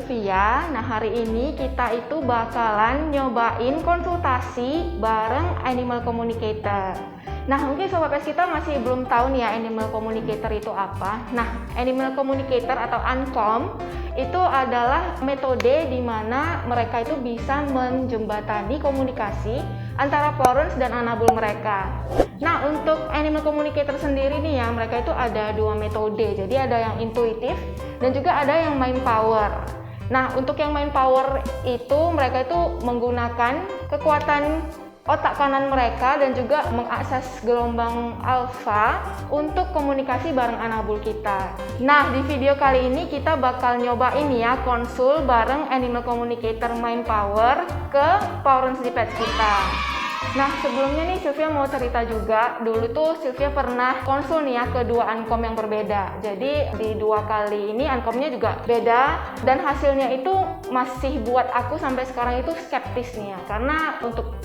Sylvia. Nah, hari ini kita itu bakalan nyobain konsultasi bareng Animal Communicator. Nah, mungkin Sobat Pets kita masih belum tahu nih ya Animal Communicator itu apa. Nah, Animal Communicator atau ANCOM itu adalah metode di mana mereka itu bisa menjembatani komunikasi antara Florence dan Anabul mereka. Nah, untuk Animal Communicator sendiri nih ya, mereka itu ada dua metode. Jadi ada yang intuitif dan juga ada yang mind power. Nah, untuk yang mind power itu mereka itu menggunakan kekuatan otak kanan mereka dan juga mengakses gelombang alfa untuk komunikasi bareng Anabul kita. Nah, di video kali ini kita bakal nyobain ya konsul bareng Animal Communicator mind power ke Florence di Pets kita. Nah, sebelumnya nih Sylvia mau cerita juga, dulu tuh Sylvia pernah konsul nih ya ke dua Ancom yang berbeda. Jadi di dua kali ini Ancomnya juga beda dan hasilnya itu masih buat aku sampai sekarang itu skeptis nih ya. Karena untuk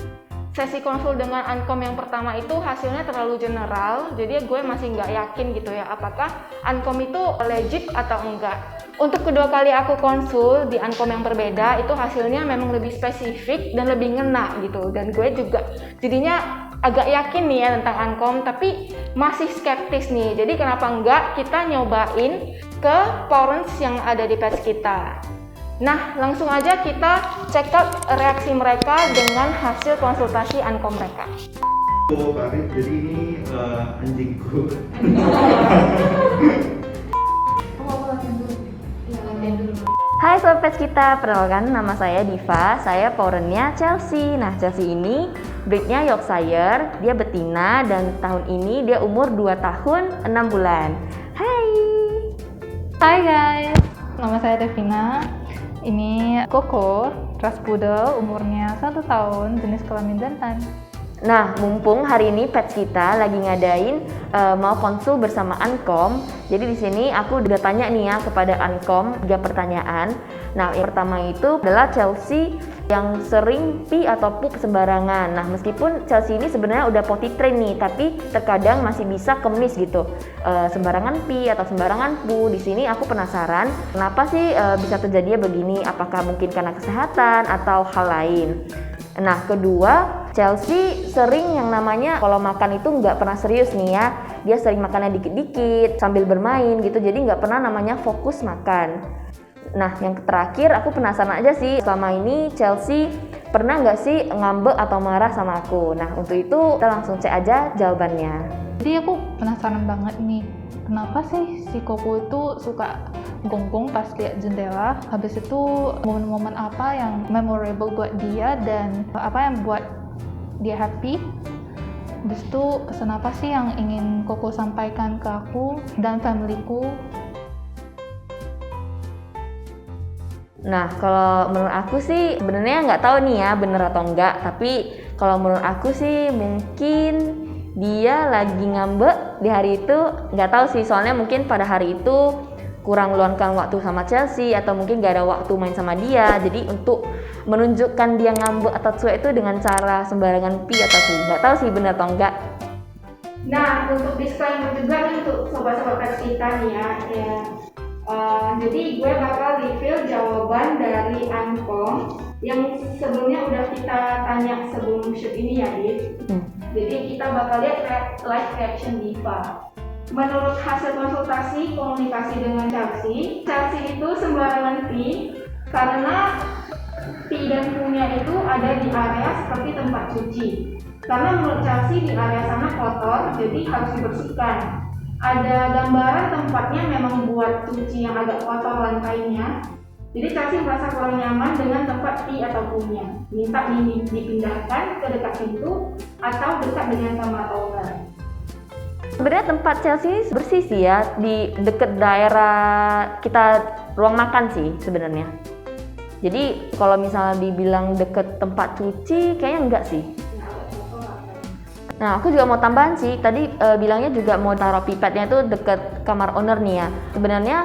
sesi konsul dengan Ancom yang pertama itu hasilnya terlalu general, jadi gue masih nggak yakin gitu ya apakah Ancom itu legit atau enggak. Untuk kedua kali aku konsul di Ancom yang berbeda itu hasilnya memang lebih spesifik dan lebih ngena gitu, dan gue juga jadinya agak yakin nih ya tentang Ancom, tapi masih skeptis nih. Jadi kenapa enggak kita nyobain ke Florence yang ada di Pets kita. Nah, langsung aja kita check out reaksi mereka dengan hasil konsultasi Ancom mereka. Oh, Pak Arif, jadi ini anjingku. Hai Sobat Pets kita, perkenalkan nama saya Diva, saya Powernya Chelsea. Nah, Chelsea ini breednya Yorkshire, dia betina dan tahun ini dia umur 2 tahun 6 bulan. Hai! Hai guys, nama saya Devina. Ini Koko, ras poodle, umurnya 1 tahun, jenis kelamin jantan. Nah, mumpung hari ini Pets kita lagi ngadain mau konsul bersama Ancom. Jadi di sini aku udah tanya nih ya kepada Ancom 3 pertanyaan. Nah, yang pertama itu adalah Chelsea yang sering pee atau pup sembarangan. Nah, meskipun Chelsea ini sebenarnya udah potty train nih, tapi terkadang masih bisa kemis gitu. Sembarangan pee atau sembarangan poo. Di sini aku penasaran, kenapa sih bisa terjadinya begini? Apakah mungkin karena kesehatan atau hal lain? Nah, kedua, Chelsea sering yang namanya kalau makan itu nggak pernah serius nih ya. Dia sering makannya dikit-dikit sambil bermain gitu, jadi nggak pernah namanya fokus makan. Nah, yang terakhir aku penasaran aja sih, selama ini Chelsea pernah nggak sih ngambek atau marah sama aku? Nah, untuk itu kita langsung cek aja jawabannya. Jadi aku penasaran banget nih, kenapa sih si Koko itu suka gonggong pas lihat jendela? Habis itu momen-momen apa yang memorable buat dia dan apa yang buat dia happy? Habis itu pesan apa sih yang ingin Koko sampaikan ke aku dan familyku? Nah, kalau menurut aku sih sebenarnya nggak tahu nih ya bener atau enggak, tapi kalau menurut aku sih mungkin dia lagi ngambek di hari itu, nggak tahu sih, soalnya mungkin pada hari itu kurang meluangkan waktu sama Chelsea atau mungkin gak ada waktu main sama dia. Jadi untuk menunjukkan dia ngambek atau cuek itu dengan cara sembarangan pee atau pee, nggak tahu sih bener atau enggak. Nah, untuk disclaimer juga nih untuk sobat-sobat Pets kita nih ya. Jadi gue bakal reveal jawaban dari Ancom yang sebelumnya udah kita tanya sebelum shoot ini ya, Div. Jadi kita bakal lihat live reaction Diva. Menurut hasil konsultasi komunikasi dengan Chelsea itu sembarangan pee karena pee dan poo-nya itu ada di area seperti tempat cuci. Karena menurut Chelsea di area sana kotor, jadi harus dibersihkan. Ada gambaran tempatnya memang buat cuci yang agak kotor lantainya. Jadi Chelsea merasa kurang nyaman dengan tempat pee atau poo-nya. Minta dipindahkan ke dekat pintu atau dekat dengan kamar owner. Sebenarnya tempat Chelsea ini bersih sih ya, di deket daerah kita ruang makan sih sebenarnya. Jadi kalau misalnya dibilang deket tempat cuci, kayaknya enggak sih. Nah, aku juga mau tambahan sih, tadi bilangnya juga mau taruh pipetnya itu deket kamar owner nih ya. Sebenarnya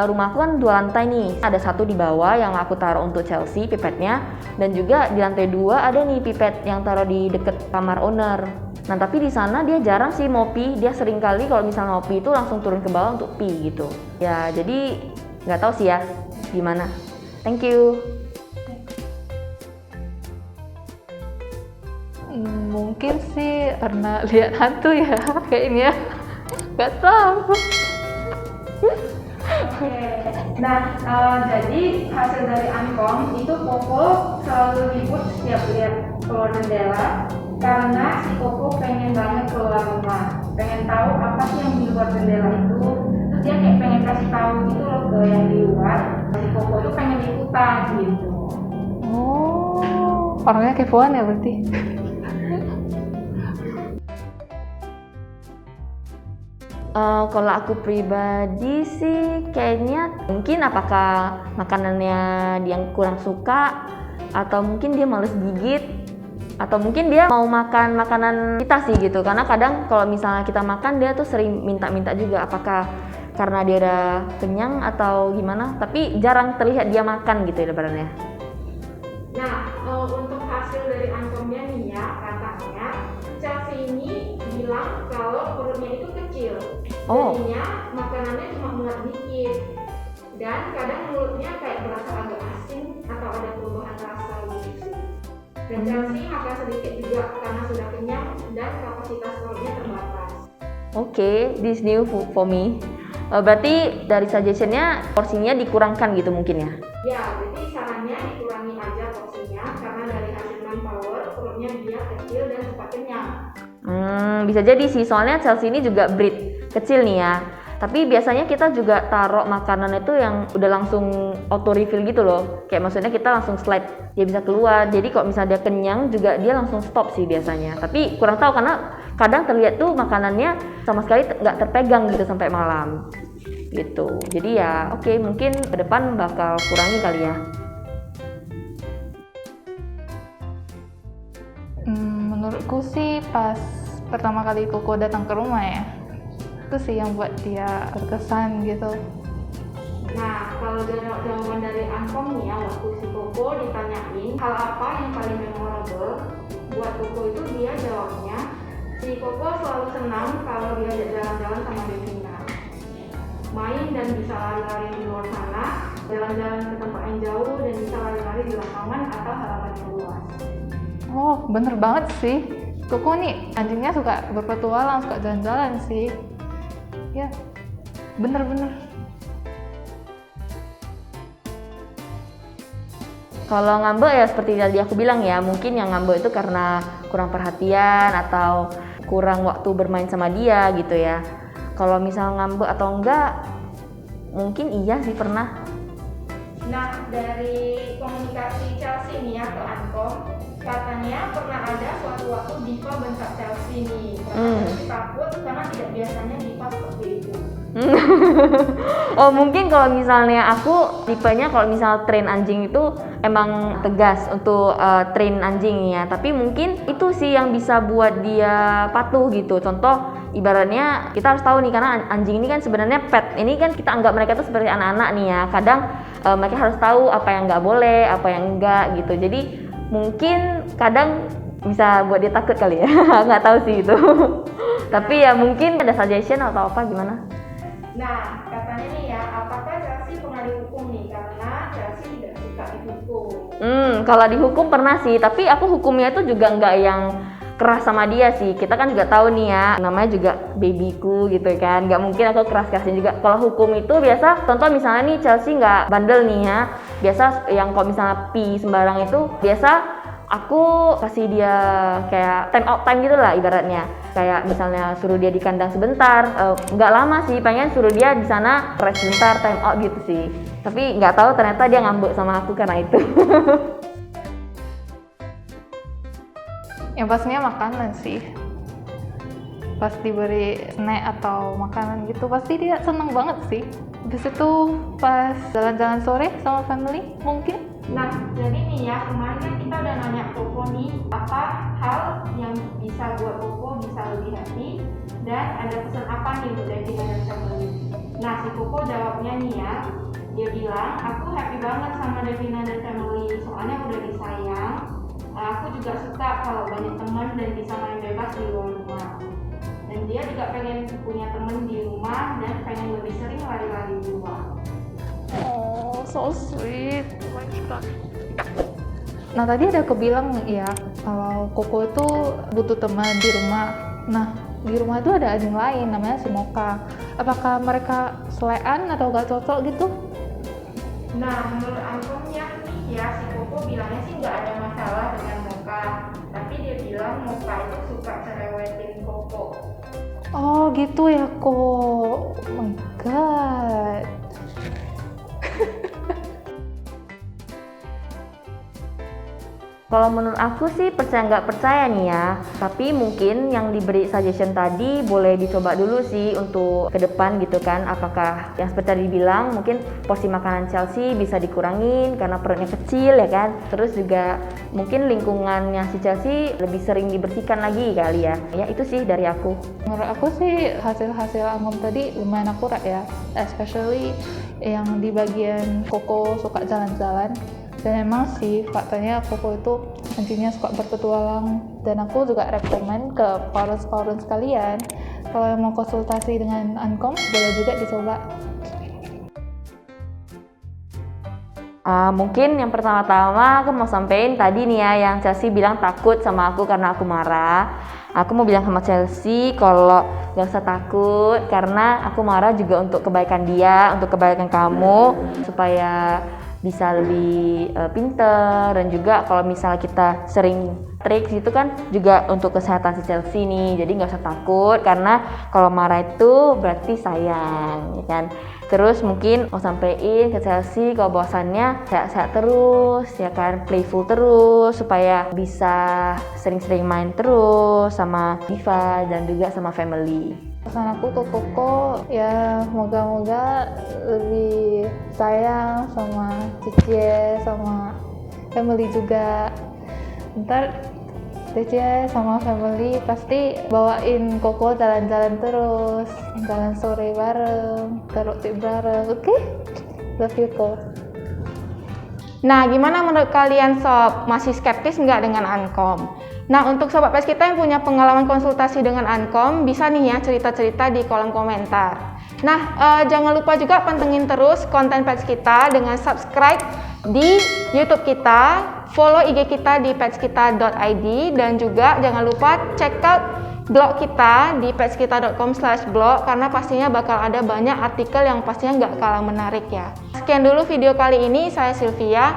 rumahku kan 2 lantai nih, ada 1 di bawah yang aku taruh untuk Chelsea pipetnya, dan juga di lantai 2 ada nih pipet yang taruh di deket kamar owner. Nah, tapi di sana dia jarang sih mau pee, dia sering kali kalau misalnya mau pee itu langsung turun ke bawah untuk pee gitu. Ya, jadi nggak tahu sih ya gimana. Thank you. Mungkin sih karena lihat hantu ya kayaknya. Gak tahu. Nah, jadi hasil dari Ankom itu Koko selalu ribut setiap lihat keluar jendela karena si Koko pengen banget keluar rumah, pengen tahu apa sih yang di luar jendela itu. Terus dia kayak pengen kasih tahu gitu loh ke yang di luar. Si Koko itu pengen ikutan gitu. Oh, orangnya kepoan ya berarti. Kalau aku pribadi sih kayaknya mungkin apakah makanannya dia yang kurang suka, atau mungkin dia males gigit, atau mungkin dia mau makan makanan kita sih gitu. Karena kadang kalau misalnya kita makan dia tuh sering minta-minta juga, apakah karena dia udah kenyang atau gimana, tapi jarang terlihat dia makan gitu ya lebarannya. Nah, untuk hasil dari Ankomnya nih ya, katanya Chelsea ini bilang kalau perutnya itu kecil. Oh. Jadinya makanannya cuma muat dikit. Dan kadang mulutnya kayak berasa agak asin atau ada perubahan rasa gitu. Dan Chelsea makan sedikit juga karena sudah kenyang dan kapasitas perutnya terbatas. Oke, this new for me. Berarti dari suggestionnya porsinya dikurangkan gitu mungkin ya? Ya, jadi sarannya dikurangi aja porsinya karena dari hasil manpower perutnya dia kecil dan cepat kenyang. Bisa jadi sih, soalnya Chelsea ini juga breed kecil nih ya. Tapi biasanya kita juga taruh makanan itu yang udah langsung auto refill gitu loh. Kayak maksudnya kita langsung slide, dia bisa keluar. Jadi kalau misalnya dia kenyang juga dia langsung stop sih biasanya. Tapi kurang tahu karena kadang terlihat tuh makanannya sama sekali nggak terpegang gitu sampai malam. Gitu. Jadi ya oke, mungkin ke depan bakal kurangi kali ya. Menurutku sih pas pertama kali Koko datang ke rumah ya, itu sih yang buat dia berkesan gitu. Nah, kalau jawaban dari Ankom nih ya, waktu si Koko ditanyain hal apa yang paling memorable buat Koko itu, dia jawabnya si Koko selalu senang kalau diajak jalan-jalan sama Devina, main dan bisa lari-lari di luar sana, jalan-jalan ke tempat yang jauh dan bisa lari-lari di lapangan atau halaman yang luas. Oh, bener banget sih. Koko nih anjingnya suka berpetualang, suka jalan-jalan sih. Ya, bener-bener. Kalau ngambek ya seperti tadi aku bilang ya, mungkin yang ngambek itu karena kurang perhatian atau kurang waktu bermain sama dia gitu ya. Kalau misal ngambek atau enggak, mungkin iya sih pernah. Nah, dari komunikasi Chelsea nih ya ke Ankom, katanya pernah ada suatu waktu Diva bentak Chelsea nih karena Chelsea takut karena tidak biasanya Diva seperti itu. Oh mungkin kalau misalnya aku tipenya kalau misal train anjing itu emang tegas untuk train anjing ya, tapi mungkin itu sih yang bisa buat dia patuh gitu. Contoh ibaratnya kita harus tahu nih, karena anjing ini kan sebenarnya pet, ini kan kita anggap mereka tuh seperti anak-anak nih ya. Kadang mereka harus tahu apa yang nggak boleh, apa yang enggak gitu. Jadi mungkin kadang bisa buat dia takut kali ya. Nggak tahu sih itu. Tapi ya mungkin ada suggestion atau apa gimana? Nah, katanya nih ya, apakah Chelsea pernah dihukum nih karena Chelsea tidak suka dihukum? Kalau dihukum pernah sih, tapi aku hukumnya itu juga nggak yang keras sama dia sih. Kita kan juga tahu nih ya, namanya juga babyku gitu kan, nggak mungkin aku keras-kerasin juga. Kalau hukum itu biasa, contoh misalnya nih Chelsea nggak bandel nih ya, biasa yang kalau misalnya pi sembarang itu biasa aku kasih dia kayak time out time gitu lah ibaratnya. Kayak misalnya suruh dia di kandang sebentar, nggak lama sih, pengen suruh dia di sana rest sebentar, time out gitu sih. Tapi nggak tahu ternyata dia ngambek sama aku karena itu. Yang pastinya makanan sih. Pas diberi snack atau makanan gitu pasti dia seneng banget sih. Habis itu pas jalan-jalan sore sama family mungkin. Nah, jadi nih ya, kemarin kan kita udah nanya Koko nih apa hal yang bisa buat Koko bisa lebih happy dan ada pesan apa nih untuk Devina dan family. Nah, si Koko jawabnya nih ya, dia bilang aku happy banget sama Devina dan family soalnya udah disayang. Aku juga suka kalau banyak teman dan bisa main bebas di luar rumah. Dan dia juga pengen punya teman di rumah dan pengen lebih sering lari-lari di luar. Oh, so sweet. Nah tadi ada aku bilang ya kalau Koko itu butuh teman di rumah. Nah di rumah itu ada anjing lain namanya si Mocha. Apakah mereka selean atau gak cocok gitu? Nah, menurut Ankom ya si Koko bilangnya sih nggak ada masalah dengan Mocha. Tapi dia bilang Mocha itu suka cerewetin Koko. Oh gitu ya Ko. Oh my god. Kalau menurut aku sih percaya nggak percaya nih ya, tapi mungkin yang diberi suggestion tadi boleh dicoba dulu sih untuk ke depan gitu kan. Apakah yang seperti tadi bilang mungkin porsi makanan Chelsea bisa dikurangin karena perutnya kecil ya kan. Terus juga mungkin lingkungannya si Chelsea lebih sering dibersihkan lagi kali ya. Ya itu sih dari aku. Menurut aku sih hasil-hasil Anggom tadi lumayan akurat ya, especially yang di bagian Koko suka jalan-jalan. Dan emang sih faktanya Koko itu anjingnya suka berpetualang, dan aku juga rekomen ke parents kalian kalau yang mau konsultasi dengan Ankom boleh juga dicoba. Mungkin yang pertama-tama aku mau sampein tadi nih ya, yang Chelsea bilang takut sama aku karena aku marah. Aku mau bilang sama Chelsea kalau gak usah takut karena aku marah juga untuk kebaikan dia, untuk kebaikan kamu, supaya bisa lebih pinter. Dan juga kalau misalnya kita sering trik itu kan juga untuk kesehatan si Chelsea nih, jadi nggak usah takut karena kalau marah itu berarti sayang ya kan. Terus mungkin mau sampein ke Chelsea kalau bahwasannya sehat-sehat terus ya kan, playful terus supaya bisa sering-sering main terus sama Diva dan juga sama family. Pesan aku ke Koko ya moga-moga lebih sayang sama Cicie, sama family juga. Ntar Cicie sama family pasti bawain Koko jalan-jalan terus, jalan sore bareng, ke roti bareng, oke? Love you Ko. Nah, gimana menurut kalian sob? Masih skeptis nggak dengan Ankom? Nah, untuk sobat pes kita yang punya pengalaman konsultasi dengan Ankom, bisa nih ya cerita-cerita di kolom komentar. Nah, jangan lupa juga pantengin terus konten pes kita dengan subscribe di YouTube kita, follow IG kita di petskita.id, dan juga jangan lupa check out blog kita di petskita.com/blog karena pastinya bakal ada banyak artikel yang pastinya nggak kalah menarik ya. Sekian dulu video kali ini, saya Sylvia.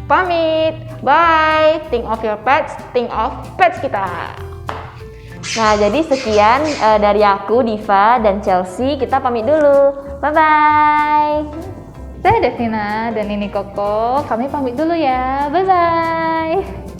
Pamit, bye. Think of your pets, think of pets kita. Nah, jadi sekian dari aku, Diva, dan Chelsea. Kita pamit dulu. Bye-bye. Saya Devina dan ini Koko. Kami pamit dulu ya. Bye-bye.